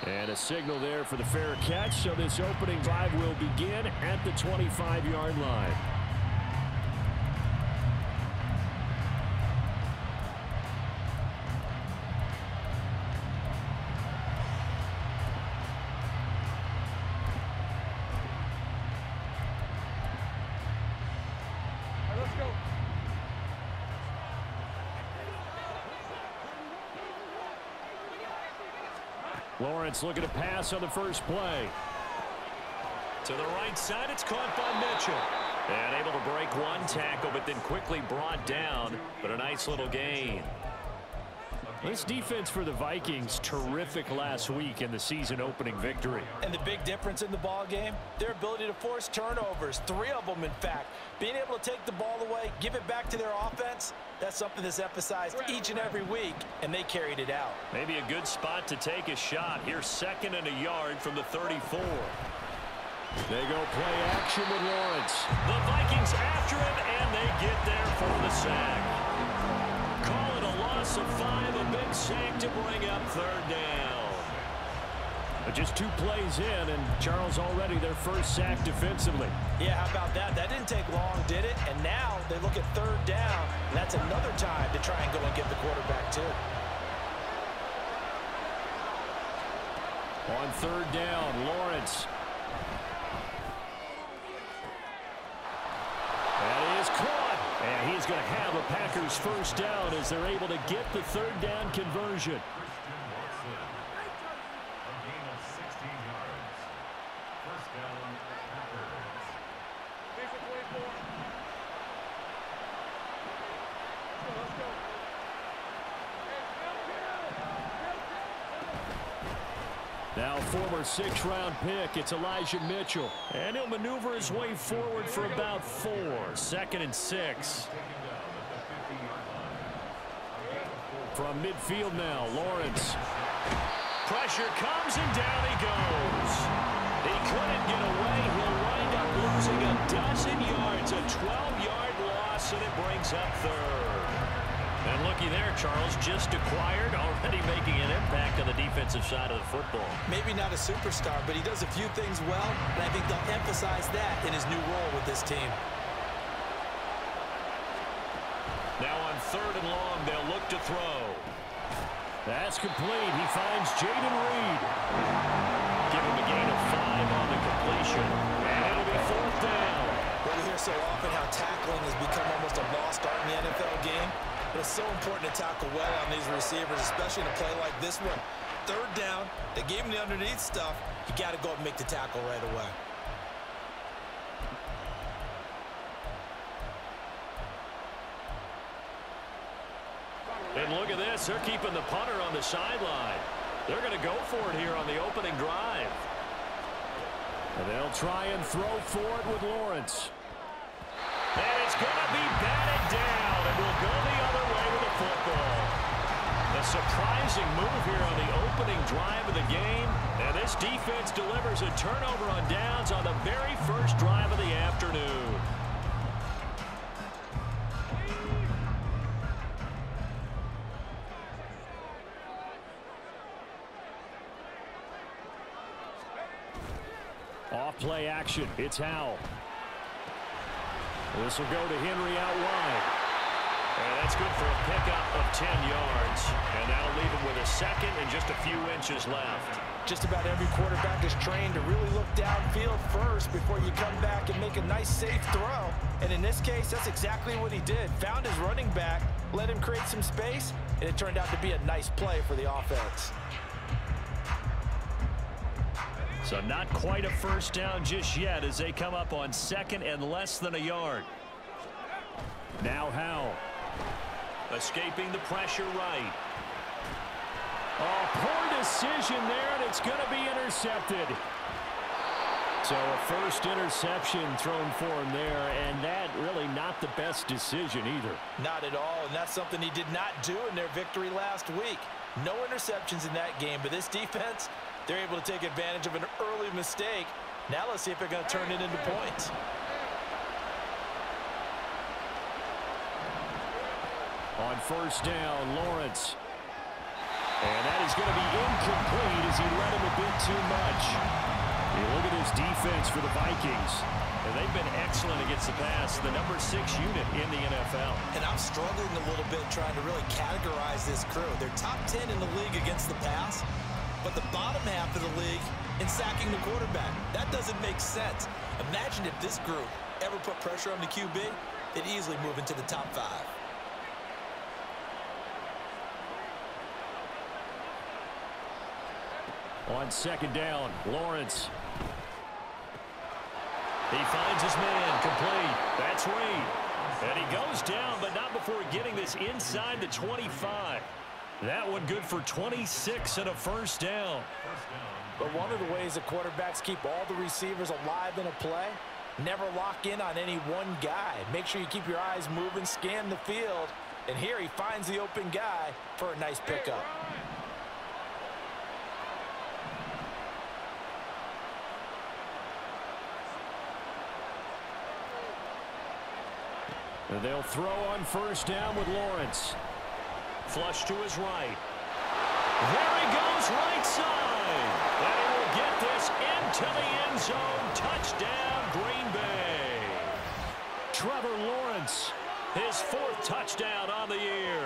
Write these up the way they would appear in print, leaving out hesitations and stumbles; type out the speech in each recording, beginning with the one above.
And a signal there for the fair catch, so this opening drive will begin at the 25-yard line. Lawrence looking to pass on the first play. To the right side, it's caught by Mitchell. And able to break one tackle, but then quickly brought down. But a nice little gain. This defense for the Vikings, terrific last week in the season-opening victory. And the big difference in the ball game, their ability to force turnovers, 3 of them in fact. Being able to take the ball away, give it back to their offense, that's something that's emphasized each and every week, and they carried it out. Maybe a good spot to take a shot. Here's 2nd and a yard from the 34. They go play action with Lawrence. The Vikings after him, and they get there for the sack. Call it a loss of 5, a big sack to bring up 3rd down. But just 2 plays in, and Charles already their first sack defensively. Yeah, how about that? That didn't take long, did it? And now they look at 3rd down, and that's another time to try and go and get the quarterback too. On 3rd down, Lawrence. That is caught. And he's going to have a Packers first down as they're able to get the 3rd down conversion. Now former 6th-round pick, it's Elijah Mitchell. And he'll maneuver his way forward for about 4. 2nd and 6. From midfield now, Lawrence. Pressure comes and down he goes. He couldn't get away. He'll wind up losing a dozen yards. A 12-yard loss, and it brings up 3rd. And looky there, Charles, just acquired, already making an impact on the defensive side of the football. Maybe not a superstar, but he does a few things well, and I think they'll emphasize that in his new role with this team. Now on 3rd and long, they'll look to throw. That's complete. He finds Jaden Reed. Give him a gain of 5 on the completion, and it'll be 4th down. Well, we hear so often how tackling has become almost a lost art in the NFL game. But it's so important to tackle well on these receivers, especially in a play like this one. 3rd down, they gave him the underneath stuff. You got to go and make the tackle right away. And look at this. They're keeping the punter on the sideline. They're going to go for it here on the opening drive. And they'll try and throw for it with Lawrence. And it's going to be batted down, and we'll go the other way with the football. A surprising move here on the opening drive of the game, and this defense delivers a turnover on downs on the very first drive of the afternoon. Off play action, it's Howell. This will go to Henry out wide. And that's good for a pickup of 10 yards. And that'll leave him with a 2nd and just a few inches left. Just about every quarterback is trained to really look downfield first before you come back and make a nice, safe throw. And in this case, that's exactly what he did. Found his running back, let him create some space, and it turned out to be a nice play for the offense. So not quite a first down just yet as they come up on 2nd and less than a yard. Now Howell. Escaping the pressure right. Oh, poor decision there, and it's going to be intercepted. So a first interception thrown for him there, and that really not the best decision either. Not at all, and that's something he did not do in their victory last week. No interceptions in that game, but this defense, they're able to take advantage of an early mistake. Now let's see if they're going to turn it into points. On first down, Lawrence. And that is going to be incomplete as he led him a bit too much. You look at this defense for the Vikings. And they've been excellent against the pass, the number 6 unit in the NFL. And I'm struggling a little bit trying to really categorize this crew. They're top 10 in the league against the pass, but the bottom half of the league in sacking the quarterback. That doesn't make sense. Imagine if this group ever put pressure on the QB, they'd easily move into the top 5. On second down, Lawrence. He finds his man, complete. That's Reed. And he goes down, but not before getting this inside the 25. That one good for 26 and a first down. But one of the ways that quarterbacks keep all the receivers alive in a play, never lock in on any one guy. Make sure you keep your eyes moving, scan the field. And here he finds the open guy for a nice pickup. And they'll throw on first down with Lawrence. Flush to his right. There he goes, right side. And he will get this into the end zone. Touchdown, Green Bay. Trevor Lawrence, his 4th touchdown on the year.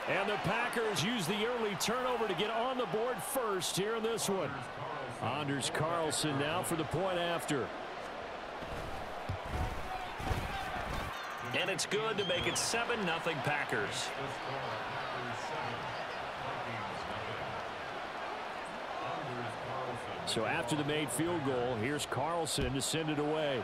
And the Packers use the early turnover to get on the board first here in this one. Anders Carlson now for the point after. And it's good to make it 7-0 Packers. So after the made field goal, here's Carlson to send it away.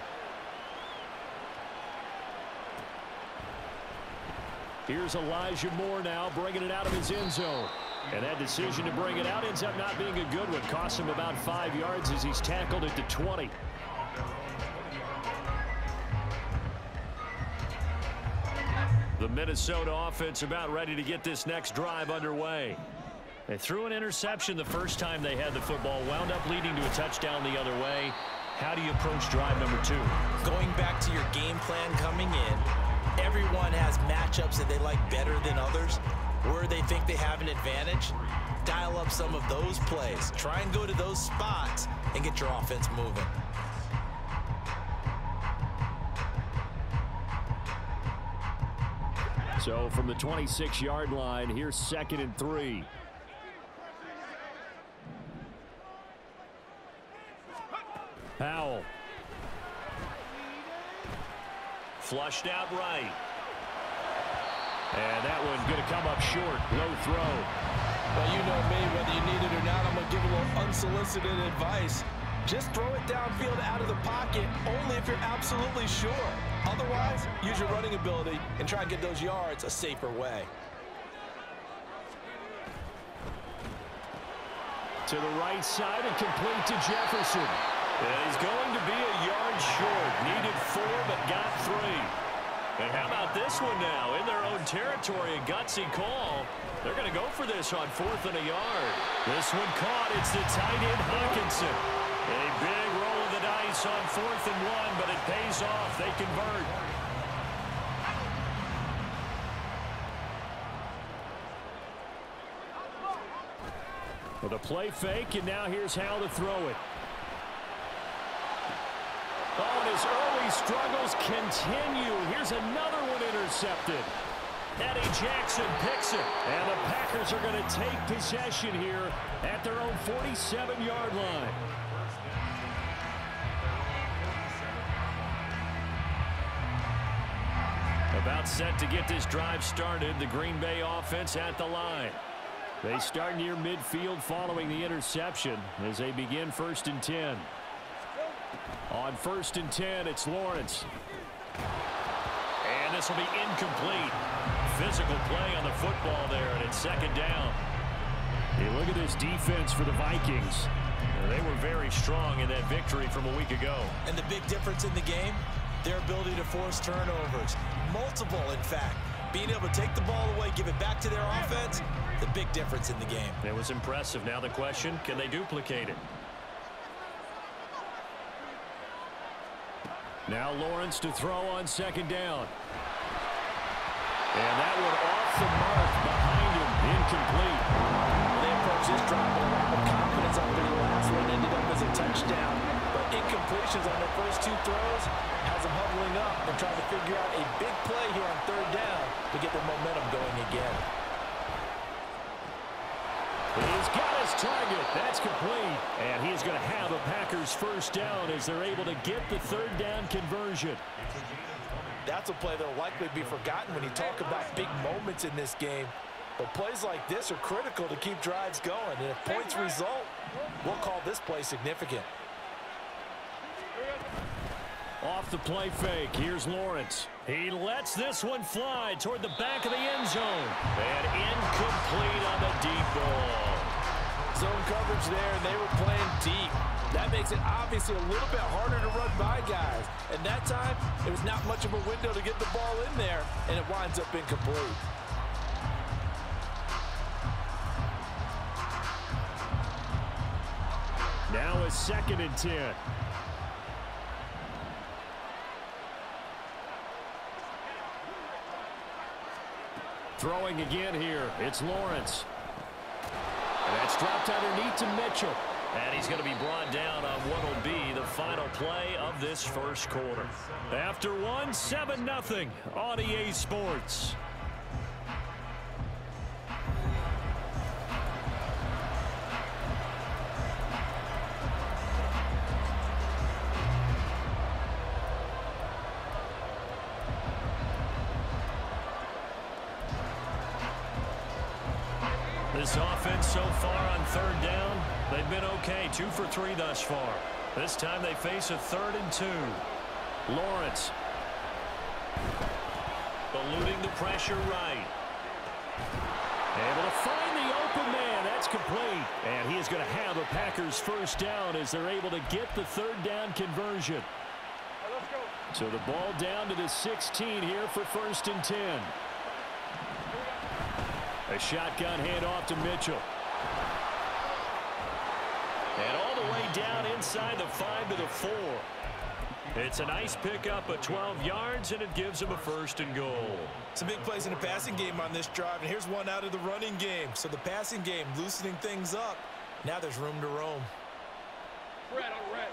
Here's Elijah Moore now bringing it out of his end zone. And that decision to bring it out ends up not being a good one. Costs him about 5 yards as he's tackled at the 20. The Minnesota offense about ready to get this next drive underway. They threw an interception the first time they had the football, wound up leading to a touchdown the other way. How do you approach drive number 2? Going back to your game plan coming in, everyone has matchups that they like better than others. Where they think they have an advantage, dial up some of those plays. Try and go to those spots and get your offense moving. So from the 26-yard line, here's 2nd and 3. Powell. Flushed out right. And that one's going to come up short. Low throw. Well, you know me, whether you need it or not, I'm going to give a little unsolicited advice. Just throw it downfield out of the pocket only if you're absolutely sure. Otherwise, use your running ability and try and get those yards a safer way. To the right side and complete to Jefferson. And he's going to be a yard short. Needed 4 but got 3. And how about this one now? In their own territory, a gutsy call. They're going to go for this on 4th and a yard. This one caught. It's the tight end Hockenson. A big roll of the dice on 4th and 1, but it pays off. They convert. With a play fake, and now here's how to throw it. Oh, and his early struggles continue. Here's another one intercepted. Eddie Jackson picks it. And the Packers are going to take possession here at their own 47-yard line. About set to get this drive started. The Green Bay offense at the line. They start near midfield following the interception as they begin 1st and 10. On 1st and 10, it's Lawrence. And this will be incomplete. Physical play on the football there, and it's 2nd down. Hey, look at this defense for the Vikings. They were very strong in that victory from a week ago. And the big difference in the game, their ability to force turnovers. Multiple, in fact. Being able to take the ball away, give it back to their offense, the big difference in the game. It was impressive. Now the question, can they duplicate it? Now Lawrence to throw on 2nd down. And that one off the mark behind him. Incomplete. They just dropping a lot of confidence after the last one ended up as a touchdown. But incompletions on their first two throws has them huddling up and trying to figure out a big play here on third down to get their momentum going again. He's got his target. That's complete. And he's going to have a Packers first down as they're able to get the third down conversion. That's a play that will likely be forgotten when you talk about big moments in this game. But plays like this are critical to keep drives going. And if points result, we'll call this play significant. Off the play fake, here's Lawrence. He lets this one fly toward the back of the end zone. And incomplete on the deep ball. Zone coverage there, and they were playing deep. That makes it obviously a little bit harder to run by guys. And that time, it was not much of a window to get the ball in there, and it winds up incomplete. Now a 2nd and 10. Throwing again here, it's Lawrence. And that's dropped underneath to Mitchell. And he's going to be brought down on what will be the final play of this first quarter. After one, 7-0 on EA Sports. This offense so far on third down, they've been okay. 2 for 3 thus far. This time they face a 3rd and 2. Lawrence. Eluding the pressure right. Able to find the open man. That's complete. And he is going to have a Packers first down as they're able to get the third down conversion. So the ball down to the 16 here for 1st and 10. A shotgun handoff to Mitchell. And all the way down inside the 5 to the 4. It's a nice pickup of 12 yards, and it gives him a 1st and goal. Some big plays in the passing game on this drive, and here's one out of the running game. So the passing game loosening things up. Now there's room to roam. Red on red.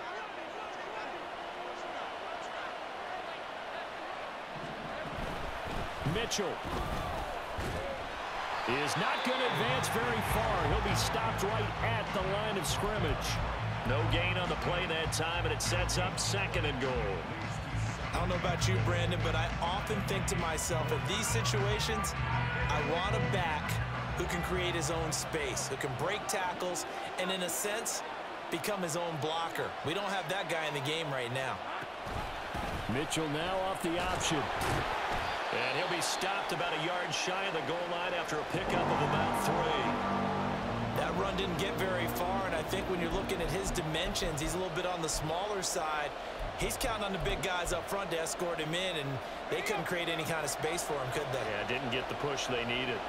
Mitchell is not going to advance very far. He'll be stopped right at the line of scrimmage. No gain on the play that time, and it sets up 2nd and goal. I don't know about you, Brandon, but I often think to myself, in these situations, I want a back who can create his own space, who can break tackles, and in a sense, become his own blocker. We don't have that guy in the game right now. Mitchell now off the option. And he'll be stopped about a yard shy of the goal line after a pickup of about 3. That run didn't get very far, and I think when you're looking at his dimensions, he's a little bit on the smaller side. He's counting on the big guys up front to escort him in, and they couldn't create any kind of space for him, could they? Yeah, didn't get the push they needed.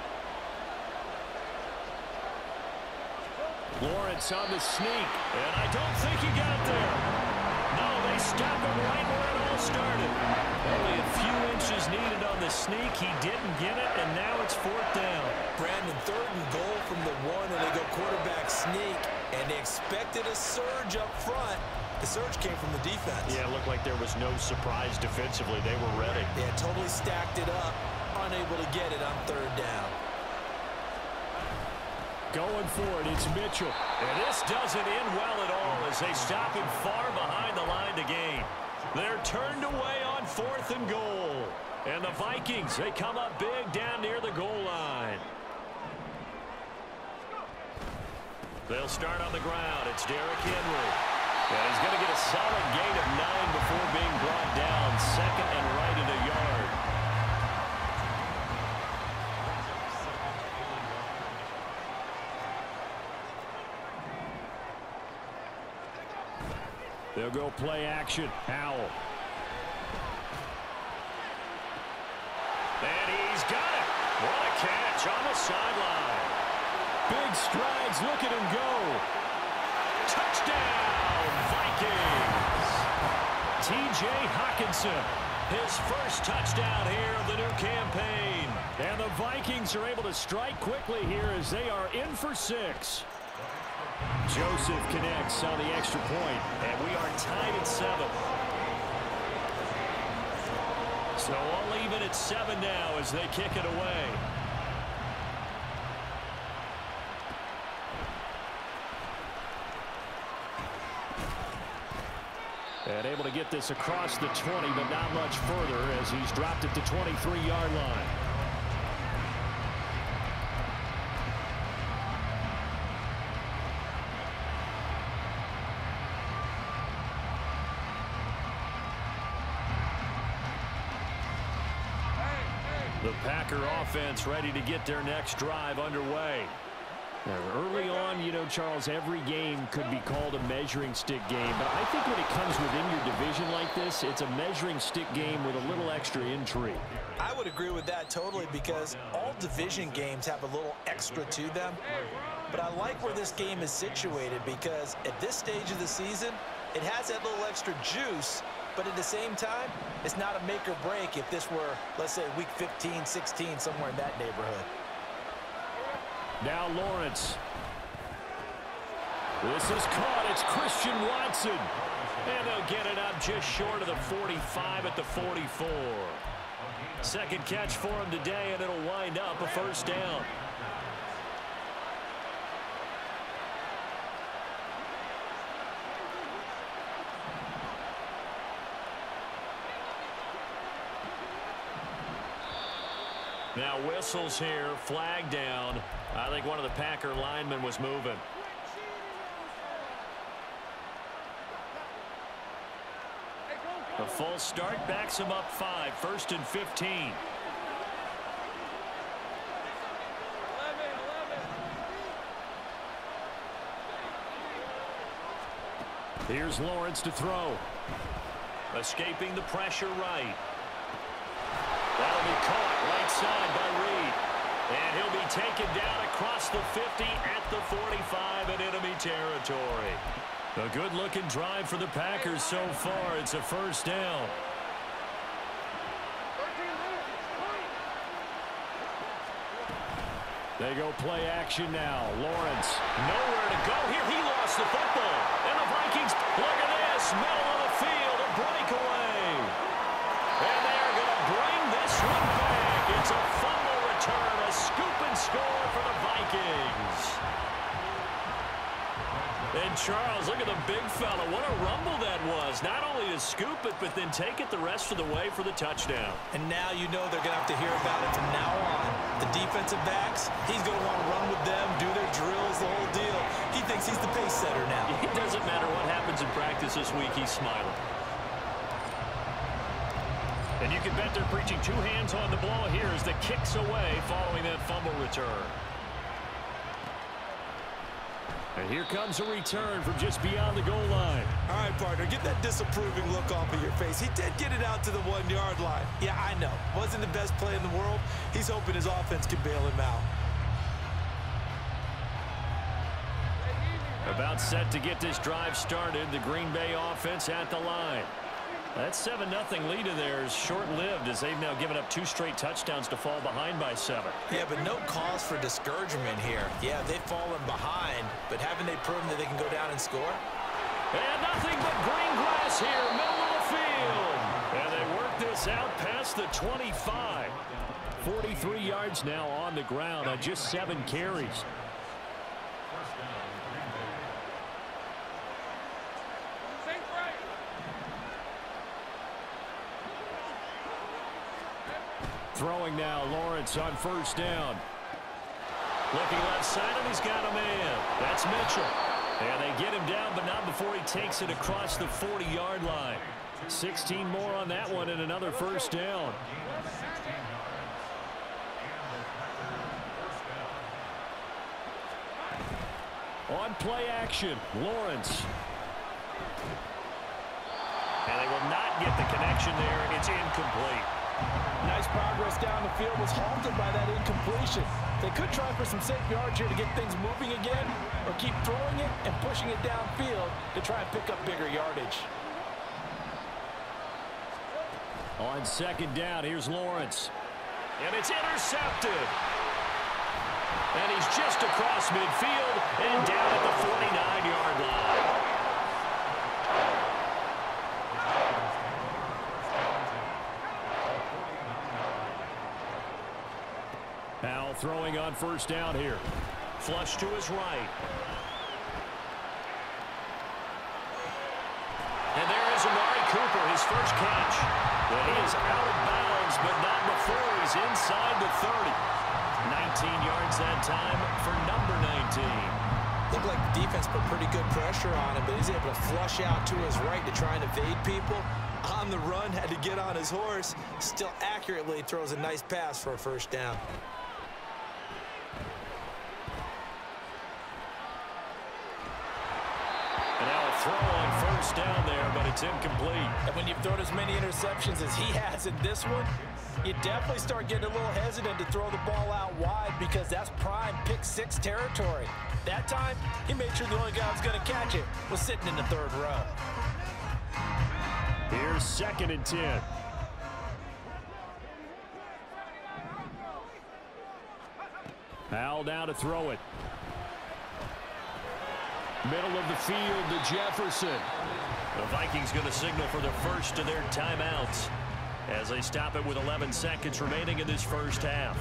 Lawrence on the sneak, and I don't think he got there. No, they stopped him right where it all started. Only a few inches needed on the sneak. He didn't get it, and now it's 4th down. Brandon, 3rd and goal from the 1, and they go quarterback sneak, and they expected a surge up front. The surge came from the defense. Yeah, it looked like there was no surprise defensively. They were ready. Yeah, totally stacked it up, unable to get it on 3rd down. Going for it, it's Mitchell. And this doesn't end well at all as they stop him far behind the line to gain. They're turned away on 4th and goal. And the Vikings, they come up big down near the goal line. They'll start on the ground. It's Derrick Henry. And he's going to get a solid gain of 9 before being brought down. 2nd and right at a yard. They'll go play action. Howell. And he's got it. What a catch on the sideline. Big strides. Look at him go. Touchdown, Vikings. T.J. Hockenson, his first touchdown here of the new campaign. And the Vikings are able to strike quickly here as they are in for 6. Joseph connects on the extra point, and we are tied at 7. So all even at 7 now as they kick it away. And able to get this across the 20, but not much further as he's dropped it to 23-yard line. The Packer offense ready to get their next drive underway. Now, early on, you know, Charles, every game could be called a measuring stick game, but I think when it comes within your division like this, it's a measuring stick game with a little extra intrigue. I would agree with that totally because all division games have a little extra to them. But I like where this game is situated because at this stage of the season, it has that little extra juice, but at the same time, it's not a make or break if this were, let's say, week 15, 16, somewhere in that neighborhood. Now Lawrence. This is caught. It's Christian Watson. And they'll get it up just short of the 45 at the 44. Second catch for him today, and it'll wind up a first down. Now whistles here, flag down. I think one of the Packer linemen was moving. A false start backs him up 5, 1st and 15. Here's Lawrence to throw. Escaping the pressure right. That'll be caught right side by Reed. And he'll be taken down across the 50 at the 45 in enemy territory. A good-looking drive for the Packers so far. It's a first down. They go play action now. Lawrence, nowhere to go here. He lost the football. And the Vikings, look at this, middle of the field, a breakaway. And they are going to bring this one back. It's a fumble return, a scoop and score for the Vikings. And Charles, look at the big fella. What a rumble that was. Not only to scoop it, but then take it the rest of the way for the touchdown. And now you know they're going to have to hear about it from now on. The defensive backs, he's going to want to run with them, do their drills, the whole deal. He thinks he's the pace setter now. It doesn't matter what happens in practice this week. He's smiling. And you can bet they're preaching 2 hands on the ball here as the kicks away following that fumble return. And here comes a return from just beyond the goal line. All right, partner, get that disapproving look off of your face. He did get it out to the 1-yard line. Yeah, I know. Wasn't the best play in the world. He's hoping his offense can bail him out. About set to get this drive started. The Green Bay offense at the line. That 7-0 lead of theirs short-lived as they've now given up 2 straight touchdowns to fall behind by 7. Yeah, but no cause for discouragement here. Yeah, they've fallen behind, but haven't they proven that they can go down and score? And nothing but green grass here, middle of the field. And they work this out past the 25. 43 yards now on the ground on just 7 carries. Throwing now, Lawrence on first down. Looking left side, and he's got a man. That's Mitchell. And they get him down, but not before he takes it across the 40-yard line. 16 more on that one and another first down. On play action, Lawrence. And they will not get the connection there. It's incomplete. Nice progress down the field was halted by that incompletion. They could try for some safe yards here to get things moving again, or keep throwing it and pushing it downfield to try and pick up bigger yardage. On second down, here's Lawrence. And it's intercepted. And he's just across midfield and down at the 49-yard line. Now throwing on first down here. Flush to his right. And there is Amari Cooper, his first catch. Well, he is out of bounds, but not before he's inside the 30. 19 yards that time for number 19. Looked like the defense put pretty good pressure on him, but he's able to flush out to his right to try and evade people. On the run, had to get on his horse. Still accurately throws a nice pass for a first down. And now a throw on first down there, but it's incomplete. And when you've thrown as many interceptions as he has in this one, you definitely start getting a little hesitant to throw the ball out wide because that's prime pick six territory. That time, he made sure the only guy who was going to catch it was sitting in the third row. Here's 2nd and 10. Powell now to throw it. Middle of the field to Jefferson. The Vikings going to signal for the first of their timeouts as they stop it with 11 seconds remaining in this first half.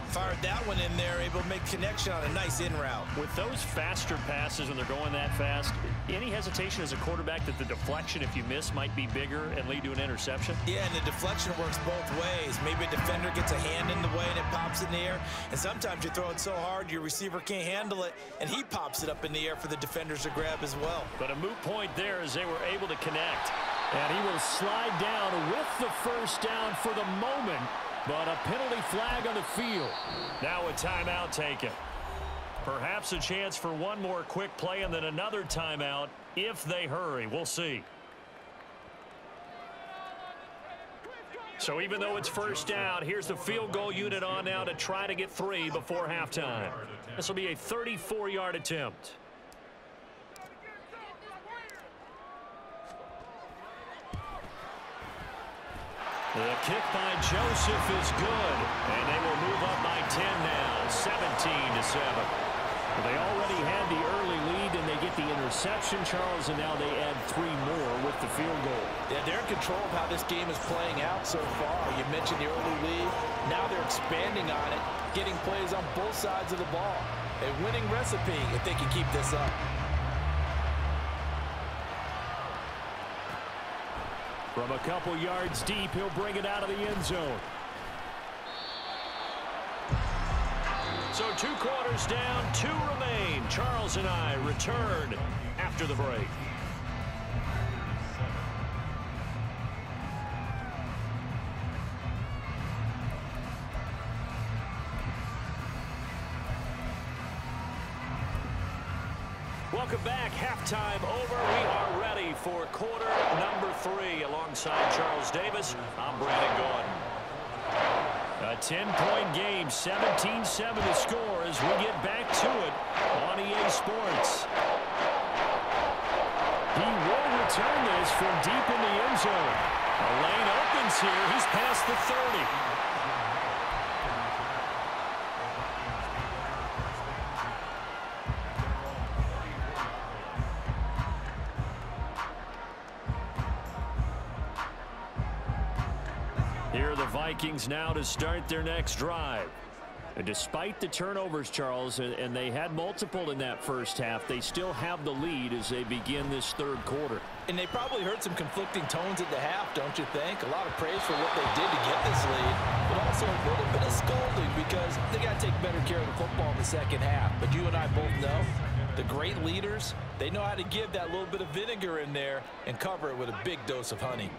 Fired that one in there, able to make connection on a nice in route. With those faster passes and they're going that fast, any hesitation as a quarterback that the deflection, if you miss, might be bigger and lead to an interception? Yeah, and the deflection works both ways. Maybe a defender gets a hand in the way and it pops in the air, and sometimes you throw it so hard your receiver can't handle it, and he pops it up in the air for the defenders to grab as well. But a moot point there as they were able to connect. And he will slide down with the first down for the moment. But a penalty flag on the field. Now a timeout taken. Perhaps a chance for one more quick play and then another timeout if they hurry. We'll see. So even though it's first down, here's the field goal unit on now to try to get 3 before halftime. This will be a 34-yard attempt. The kick by Joseph is good, and they will move up by 10 now, 17-7. They already had the early lead, and they get the interception, Charles, and now they add 3 more with the field goal. Yeah, they're in control of how this game is playing out so far. You mentioned the early lead. Now they're expanding on it, getting plays on both sides of the ball. A winning recipe if they can keep this up. From a couple yards deep, he'll bring it out of the end zone. So 2 quarters down, 2 remain. Charles and I return after the break. Welcome back. Halftime over. We are ready for quarter number 3. Alongside Charles Davis, I'm Brandon Gordon. A 10-point game, 17-7 the score as we get back to it on EA Sports. He will return this from deep in the end zone. A lane opens here. He's past the 30. Vikings now to start their next drive. And despite the turnovers, Charles, and they had multiple in that first half, they still have the lead as they begin this third quarter. And they probably heard some conflicting tones at the half, don't you think? A lot of praise for what they did to get this lead, but also a little bit of scolding because they got to take better care of the football in the second half. But you and I both know the great leaders, they know how to give that little bit of vinegar in there and cover it with a big dose of honey.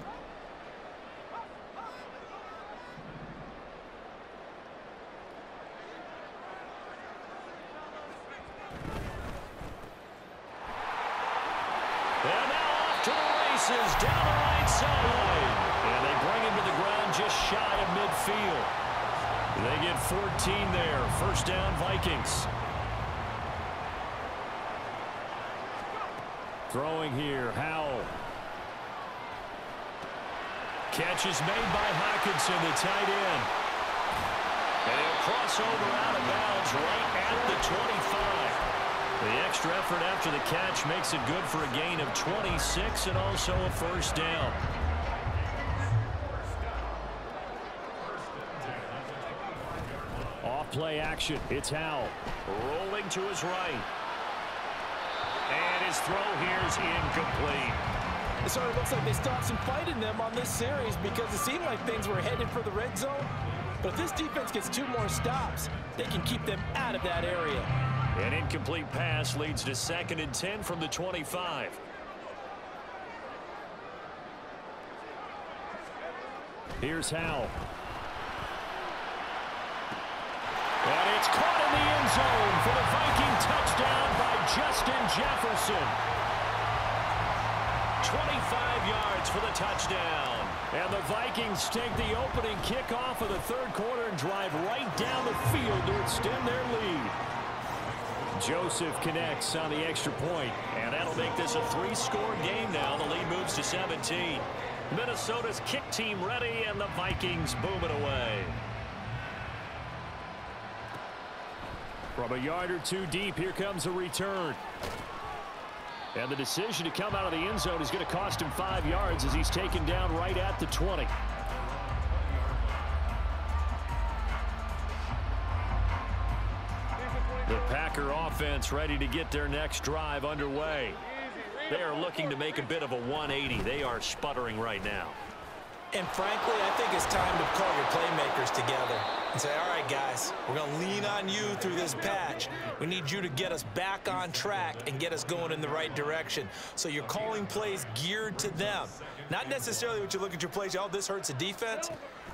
Down the right sideline. And they bring him to the ground just shy of midfield. They get 14 there. First down, Vikings. Throwing here, Howell. Catch is made by Hockenson, the tight end. And he'll crossover out of bounds right at the 25. The extra effort after the catch makes it good for a gain of 26 and also a first down. Off play action. It's Howell. Rolling to his right. And his throw here is incomplete. It sort of looks like they still have some fight in them on this series because it seemed like things were headed for the red zone. But if this defense gets 2 more stops, they can keep them out of that area. An incomplete pass leads to 2nd and 10 from the 25. Here's Howell. And it's caught in the end zone for the Viking touchdown by Justin Jefferson. 25 yards for the touchdown. And the Vikings take the opening kickoff of the 3rd quarter and drive right down the field to extend their lead. Joseph connects on the extra point, and that'll make this a 3-score game now. The lead moves to 17. Minnesota's kick team ready, and the Vikings boom it away. From a yard or 2 deep, here comes a return. And the decision to come out of the end zone is going to cost him 5 yards as he's taken down right at the 20. The Packer offense ready to get their next drive underway. They are looking to make a bit of a 180. They are sputtering right now. And frankly, I think it's time to call your playmakers together and say, all right, guys, we're going to lean on you through this patch. We need you to get us back on track and get us going in the right direction. So you're calling plays geared to them. Not necessarily what you look at your plays, oh, this hurts the defense.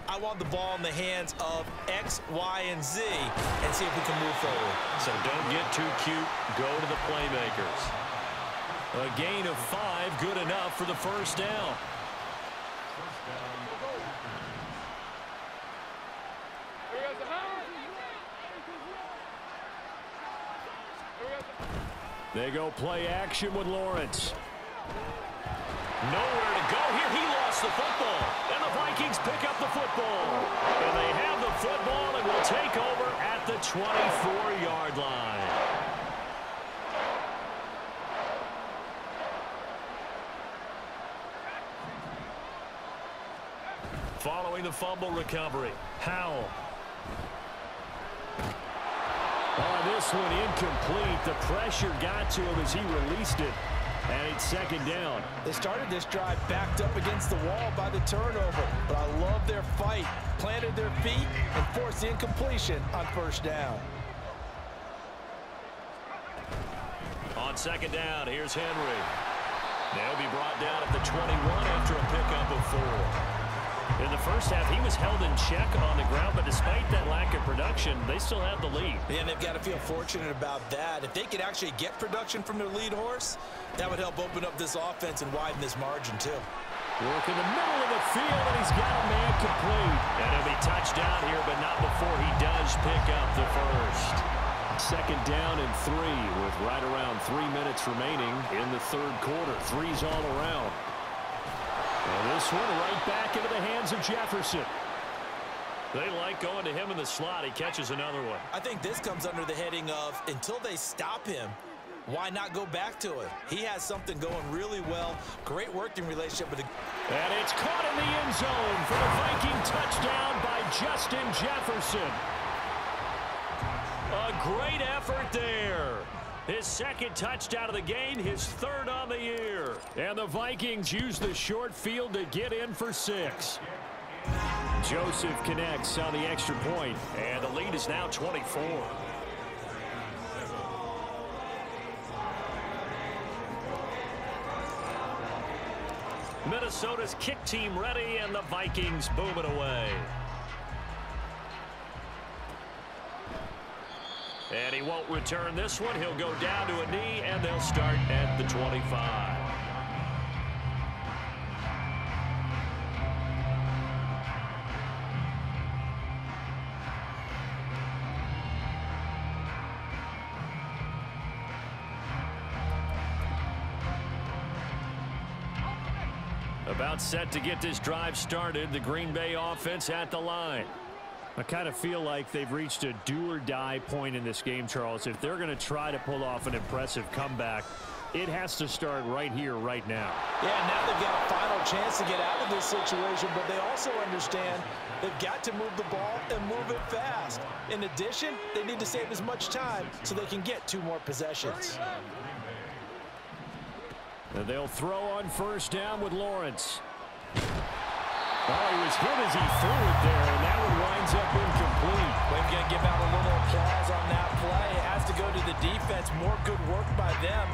I want the ball in the hands of X, Y, and Z and see if we can move forward. So don't get too cute. Go to the playmakers. A gain of 5, good enough for the first down. They go play action with Lawrence. Nowhere to go here. He lost the football. And the Vikings pick up the football. And they have the football and will take over at the 24-yard line. Following the fumble recovery, Howell. Oh, this one incomplete. The pressure got to him as he released it. And it's 2nd down. They started this drive backed up against the wall by the turnover. But I love their fight. Planted their feet and forced the incompletion on 1st down. On 2nd down, here's Henry. They'll be brought down at the 21 after a pickup of 4. In the first half, he was held in check on the ground, but despite that lack of production, they still have the lead. And they've got to feel fortunate about that. If they could actually get production from their lead horse, that would help open up this offense and widen this margin, too. Work in the middle of the field, and he's got a man complete. And he'll be touched down here, but not before he does pick up the first. 2nd down and 3 with right around 3 minutes remaining in the 3rd quarter. 3's all around. And this one right back into the hands of Jefferson. They like going to him in the slot. He catches another one. I think this comes under the heading of until they stop him, why not go back to it? He has something going really well. Great working relationship with the... And it's caught in the end zone for the Viking touchdown by Justin Jefferson. A great effort there. His 2nd touchdown of the game, his 3rd on the year. And the Vikings use the short field to get in for 6. Joseph connects on the extra point, and the lead is now 24. Minnesota's kick team ready, and the Vikings boom it away. And he won't return this one. He'll go down to a knee, and they'll start at the 25. About set to get this drive started. The Green Bay offense at the line. I kind of feel like they've reached a do-or-die point in this game, Charles. If they're going to try to pull off an impressive comeback, it has to start right here, right now. Yeah, now they've got a final chance to get out of this situation, but they also understand they've got to move the ball and move it fast. In addition, they need to save as much time so they can get 2 more possessions. And they'll throw on first down with Lawrence. Oh, he was hit as he threw it there, and that one winds up incomplete. We're going to give out a little applause on that play. It has to go to the defense. More good work by them.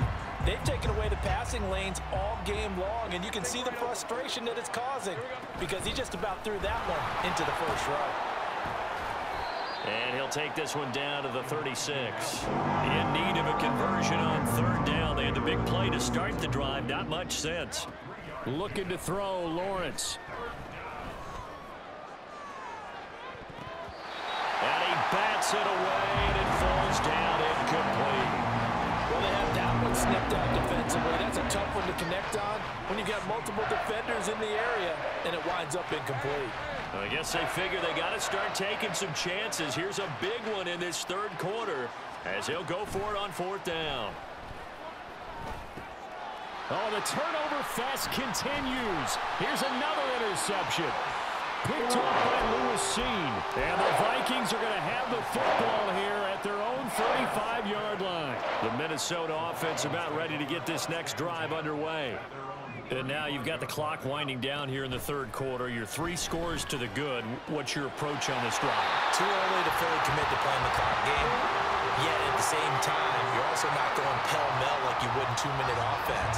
They've taken away the passing lanes all game long, and you can see the frustration that it's causing because he just about threw that one into the first row. And he'll take this one down to the 36. In need of a conversion on third down. They had the big play to start the drive. Not much sense. Looking to throw, Lawrence. And he bats it away, and it falls down incomplete. Well, they have that one snipped out defensively. That's a tough one to connect on when you've got multiple defenders in the area, and it winds up incomplete. I guess they figure they got to start taking some chances. Here's a big one in this third quarter as he'll go for it on fourth down. Oh, the turnover fest continues. Here's another interception. Picked up by Lewis Cine. And the Vikings are going to have the football here at their own 35-yard line. The Minnesota offense about ready to get this next drive underway. And now you've got the clock winding down here in the third quarter. You're 3 scores to the good. What's your approach on this drive? Too early to fully commit to playing the clock game. Yet at the same time, you're also not going pell-mell like you would in 2-minute offense.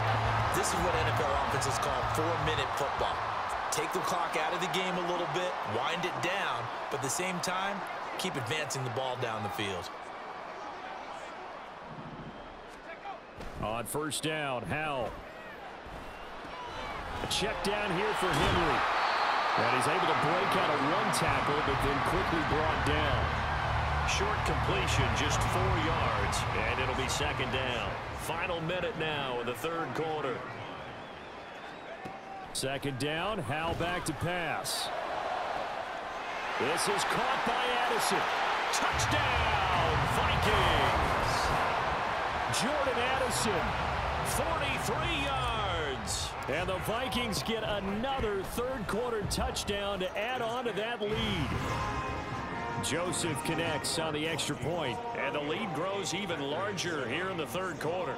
This is what NFL offenses call 4-minute football. Take the clock out of the game a little bit, wind it down, but at the same time, keep advancing the ball down the field. On first down, Howell. A check down here for Henry. And he's able to break out of 1 tackle, but then quickly brought down. Short completion, just 4 yards, and it'll be second down. Final minute now in the third quarter. Second down, Howell back to pass. This is caught by Addison. Touchdown, Vikings! Jordan Addison, 43 yards. And the Vikings get another third quarter touchdown to add on to that lead. Joseph connects on the extra point, and the lead grows even larger here in the third quarter.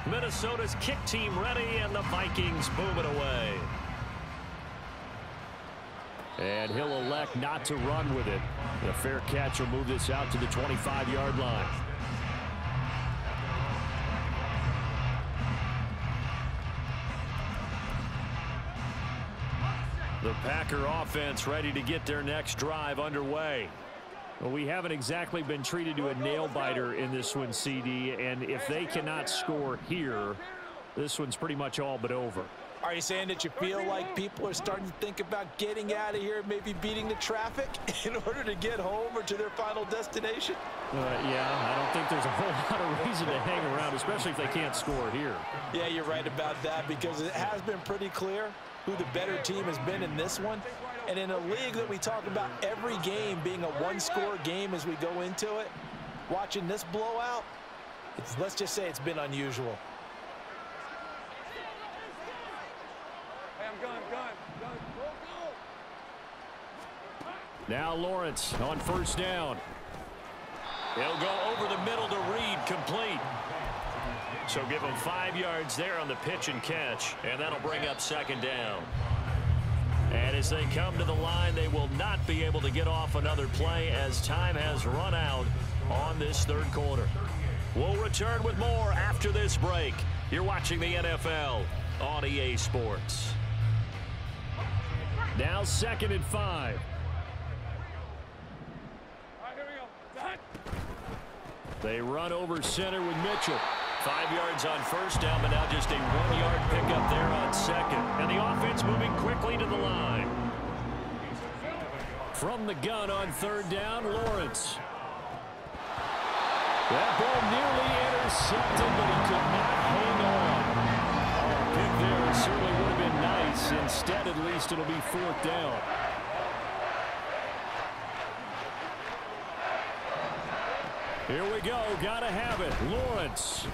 Minnesota's kick team ready, and the Vikings boom it away. And he'll elect not to run with it. A fair catch will move this out to the 25-yard line. The Packer offense ready to get their next drive underway. Well, we haven't exactly been treated to a nail-biter in this one, CD, and if they cannot score here, this one's pretty much all but over. Are you saying that you feel like people are starting to think about getting out of here, maybe beating the traffic in order to get home or to their final destination? Yeah, I don't think there's a whole lot of reason to hang around, especially if they can't score here. Yeah, you're right about that because it has been pretty clear who the better team has been in this one. And in a league that we talk about every game being a one-score game as we go into it, watching this blowout, let's just say it's been unusual. Hey, I'm going. Go. Now Lawrence on first down. He'll go over the middle to Reed, complete. So give him 5 yards there on the pitch and catch, and that'll bring up second down. And as they come to the line, they will not be able to get off another play as time has run out on this third quarter. We'll return with more after this break. You're watching the NFL on EA Sports. Now 2nd and 5. All right, here we go. Done. They run over center with Mitchell. 5 yards on first down, but now just a 1-yard pickup there on second. And the offense moving quickly to the line. From the gun on third down, Lawrence. That ball nearly intercepted, but he could not hang on. It certainly would have been nice. Instead, at least, it'll be fourth down. Here we go. Gotta have it. Lawrence.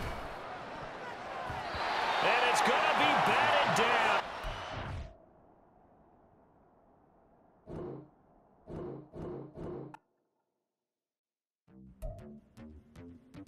And it's going to be batted